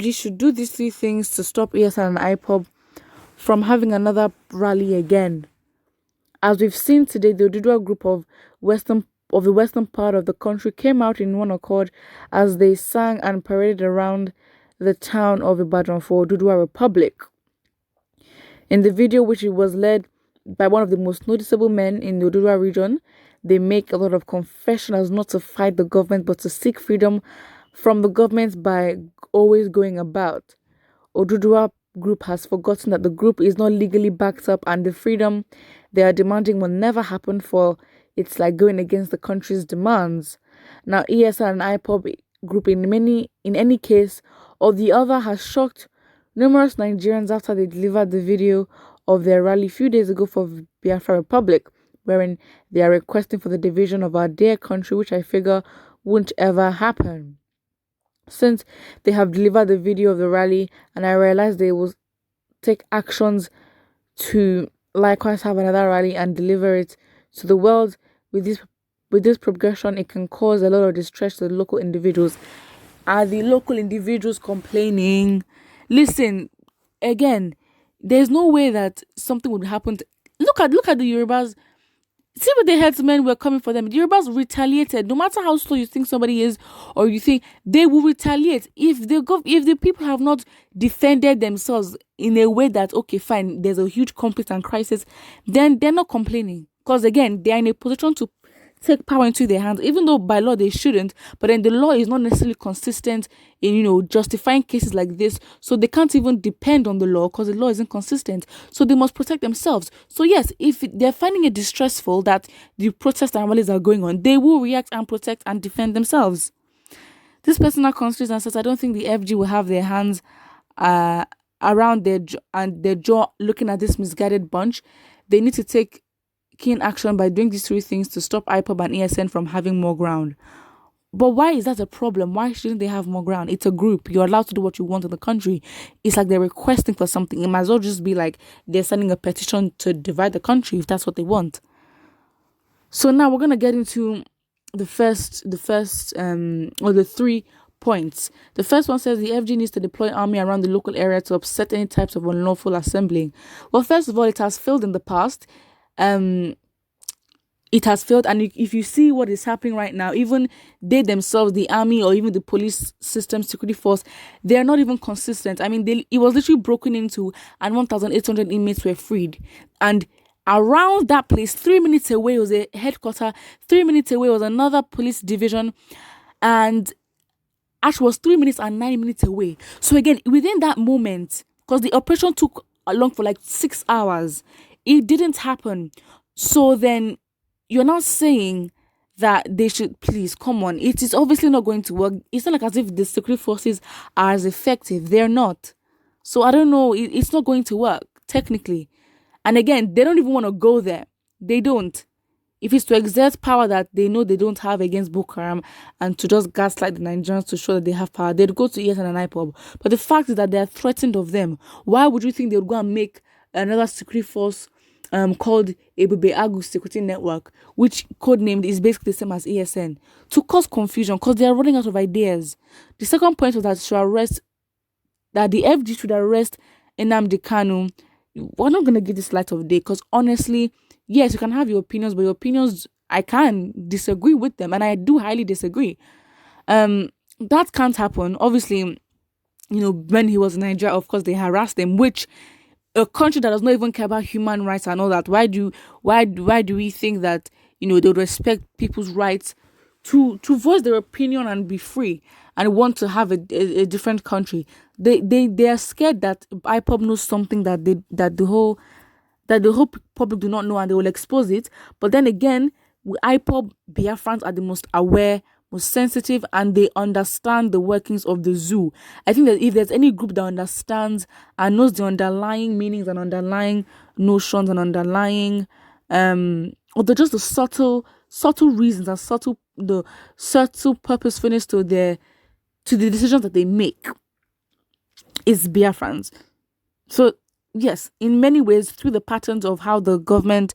FG should do these three things to stop ESN and Ipob from having another rally again. As we've seen today, the Odudua group of the western part of the country came out in one accord as they sang and paraded around the town of Ibadan for Odudua Republic. In the video, which was led by one of the most noticeable men in the Odudua region, they make a lot of confession as not to fight the government but to seek freedom from the government by always going about. Odudua group has forgotten that the group is not legally backed up and the freedom they are demanding will never happen, for it's like going against the country's demands. Now, ESR and IPOB group in any case or the other has shocked numerous Nigerians after they delivered the video of their rally a few days ago for Biafra Republic, wherein they are requesting for the division of our dear country, which I figure won't ever happen. Since they have delivered the video of the rally, and I realize they will take actions to likewise have another rally and deliver it to the world, with this progression, it can cause a lot of distress to the local individuals. Are the local individuals complaining? Listen, again, there's no way that something would happen. Look at the Yorubas. See what the headsmen were coming for them. The Yorubas retaliated. No matter how slow you think somebody is, or you think they will retaliate if the people have not defended themselves in a way that, okay, fine, there's a huge conflict and crisis, then they're not complaining, because again, they're in a position to take power into their hands, even though by law they shouldn't. But then the law is not necessarily consistent in justifying cases like this, so they can't even depend on the law because the law isn't consistent, so they must protect themselves. So yes, if they're finding it distressful that the protests and rallies are going on, they will react and protect and defend themselves. This person now considers and says, I don't think the FG will have their hands around their jaw looking at this misguided bunch. They need to take keen action by doing these three things to stop IPOB and ESN from having more ground. But why is that a problem? Why shouldn't they have more ground? It's a group. You're allowed to do what you want in the country. It's like they're requesting for something. It might as well just be like they're sending a petition to divide the country if that's what they want. So now we're gonna get into the 3 points. The first one says the FG needs to deploy army around the local area to upset any types of unlawful assembling. Well, first of all, it has failed in the past. It has failed, and if you see what is happening right now, even they themselves, the army or even the police system, security force, they are not even consistent. I mean, it was literally broken into and 1,800 inmates were freed, and around that place 3 minutes away was a headquarters, 3 minutes away was another police division, and Ash was 3 minutes and 9 minutes away. So again, within that moment, because the operation took along for like 6 hours, it didn't happen. So then you're not saying that they should, please, come on. It is obviously not going to work. It's not like as if the security forces are as effective. They're not. So I don't know. It's not going to work, technically. And again, they don't even want to go there. They don't. If it's to exert power that they know they don't have against Boko Haram and to just gaslight the Nigerians to show that they have power, they'd go to ESN and IPOB. But the fact is that they're threatened of them. Why would you think they would go and make another security force called Ebube Agu Security Network, which codenamed is basically the same as ESN, to cause confusion because they are running out of ideas? The second point was that the FG should arrest Nnamdi Kanu. We're not going to give this light of day because honestly, yes, you can have your opinions, but your opinions, I can disagree with them, and I do highly disagree. That can't happen. Obviously, when he was in Nigeria, of course, they harassed him, which a country that does not even care about human rights and all that, why do we think that they would respect people's rights to voice their opinion and be free and want to have a different country? They are scared that IPOB knows something that the whole public do not know, and they will expose it. But then again, IPOB Biafrans are the most aware, most sensitive, and they understand the workings of the zoo. I think that if there's any group that understands and knows the underlying meanings and underlying notions and underlying or just the subtle reasons and the subtle purposefulness to the decisions that they make, is Biafrans. So yes, in many ways, through the patterns of how the government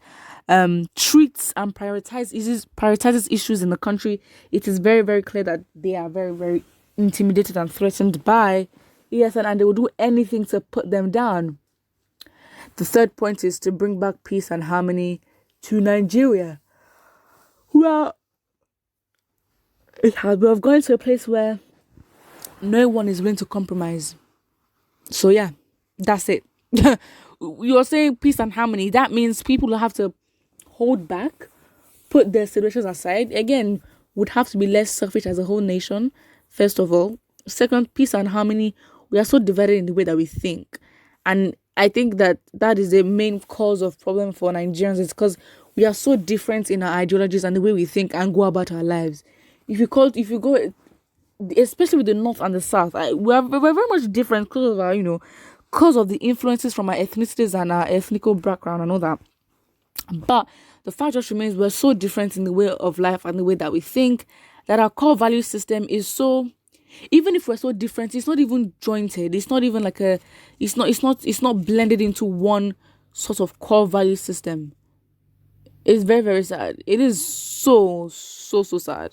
treats and prioritizes issues in the country, it is very, very clear that they are very, very intimidated and threatened by Yes, and they will do anything to put them down. The third point is to bring back peace and harmony to Nigeria. Well, we have gone to a place where no one is willing to compromise. So yeah, that's it. You're saying peace and harmony. That means people will have to hold back, put their situations aside. Again, would have to be less selfish as a whole nation, first of all. Second, peace and harmony. We are so divided in the way that we think. And I think that is the main cause of problem for Nigerians. It's because we are so different in our ideologies and the way we think and go about our lives. If you go, especially with the north and the south, we're very much different because of our, because of the influences from our ethnicities and our ethnical background and all that. But the fact just remains we're so different in the way of life and the way that we think that our core value system is so, even if we're so different, it's not even jointed. It's not even like it's not blended into one sort of core value system. It's very, very sad. It is so sad.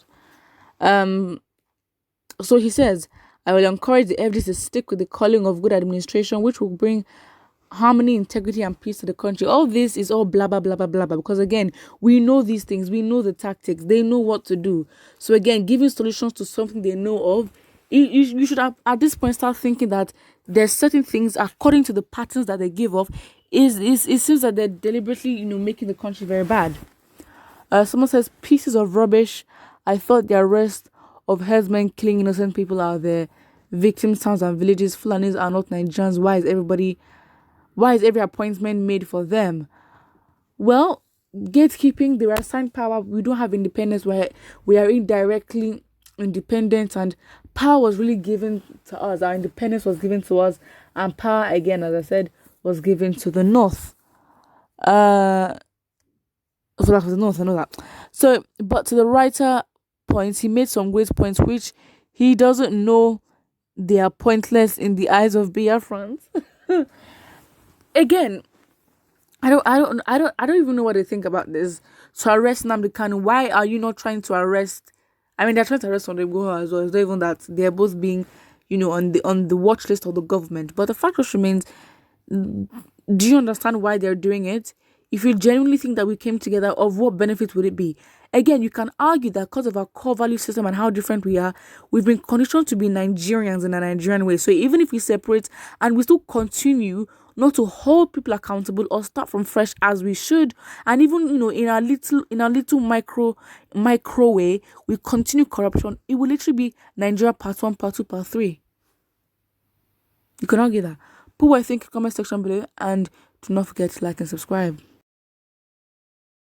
So he says, I will encourage the FD to stick with the calling of good administration, which will bring harmony, integrity, and peace to the country. All this is all blah, blah, blah, blah, blah, blah. Because again, we know these things. We know the tactics. They know what to do. So again, giving solutions to something they know of, you should have, at this point, start thinking that there's certain things, according to the patterns that they give off, it seems that they're deliberately, making the country very bad. Someone says, pieces of rubbish. I thought the arrest of herdsmen killing innocent people are the victims' towns and villages. Fulanis are not Nigerians. Why is every appointment made for them? Well, gatekeeping, they were assigned power. We don't have independence where we are indirectly independent, and power was really given to us. Our independence was given to us, and power, again, as I said, was given to the north. So that was the north, I know that. So, but to the writer points, he made some great points which he doesn't know they are pointless in the eyes of Biafrans. Again, I don't even know what they think about this. To arrest Nnamdi Kanu, why are you not trying to arrest? I mean, they're trying to arrest Ondegboho as well. It's not even that they're both being, on the watch list of the government. But the fact just remains: do you understand why they're doing it? If you genuinely think that we came together, of what benefit would it be? Again, you can argue that because of our core value system and how different we are, we've been conditioned to be Nigerians in a Nigerian way. So even if we separate and we still continue not to hold people accountable or start from fresh as we should, and even in our little micro way, we continue corruption, it will literally be Nigeria part 1, part 2, part 3. You can argue that. Put what I think in the comment section below, and do not forget to like and subscribe.